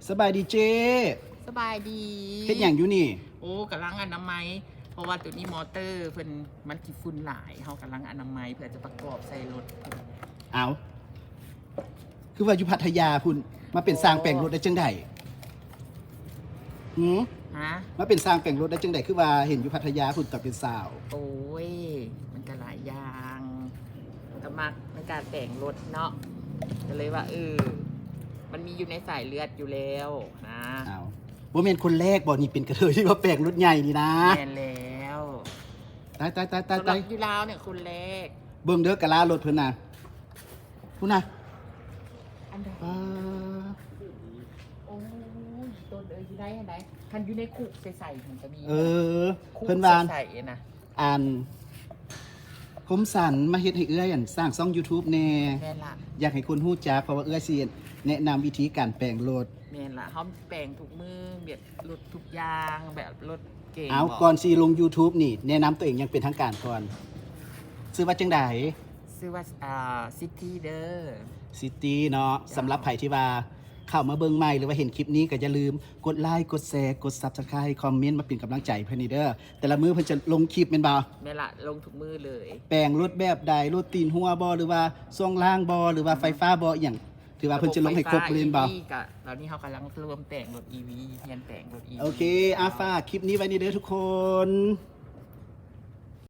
สบายดีเจสบายดี เฮ็ดหยังอยู่นี่โอ้กำลังอนามัยเพราะว่าตัวนี้มอเตอร์เพิ่นมันขี้ฝุ่นหลายเฮากำลังอนามัยเพื่อจะประกอบใส่รถ เอาคือว่าอยู่พัทยาพุ่นมาเป็นสร้างแปลงรถได้จังได๋หืม ฮะ มาเป็นสร้างแปลงรถได้จังได๋คือว่าเห็นอยู่พัทยาพุ่นตอนเป็นสาว โอ้ยมันก็หลายอย่างก็มักในการแต่งรถเนาะก็เลยว่ามันมีอยู่ในสายเลือดอยู่แล้วนะ เอาบ่แม่นคนแรกบ่นี่เป็นกระเทยที่ว่าแปลงรถใหญ่นี่นะ แม่นแล้ว ตาย สำหรับอยู่ลาวเนี่ยคนแรก เบิ่งเด้อกะลารถเพิ่นน่ะพุ่นน่ะ อันใด อ่า โอ้ยต้นอยู่ได้อันใดคันอยู่ในคุกใส่ๆมันจะมี เพิ่นว่า ใส่ๆนะ อ่านคมสันมาเฮ็ดให้เอื้อยอั่นสร้างช่อง YouTube แน่ แม่นละ อยากให้คนฮู้จักเพราะว่าเอื้อยสิแนะนำวิธีการแปลงรถ แม่นละเขาแปลงทุกมือเบียดรถทุกอย่างแบบรถเก่ง เอา บ ก่อนสิลง YouTube นี่แนะนำตัวเองอยังเป็นทางการก่อนชื่อว่าจังได ซื้อว่าซิตี้เดอร์ ซิตี้เนาะสำหรับไผที่ว่าเข้ามาเบิ่งใหม่หรือว่าเห็นคลิปนี้ก็อย่าลืมกดไลค์กดแชร์กด Subscribe คอมเมนต์มาเป็นกำลังใจเพิ่นนี่เด้อแต่ละมื้อเพิ่นจะลงคลิปแม่นบ่ แม่นละลงทุกมือเลย แปลงรถแบบใดรถตีนหัวบ่หรือว่าช่วงล่างบ่หรือว่าไฟฟ้าบ่อหยังถือว่าเพิ่นจะลงให้ครบเลยแม่นบ่ ระบบไฟฟ้า EV กับตอนนี้เขากำลังรวมแต่งรถ EV เรียนแต่งรถ EV โอเคอาฟ้ากคลิปนี้ไว้นี่เด้อทุกคน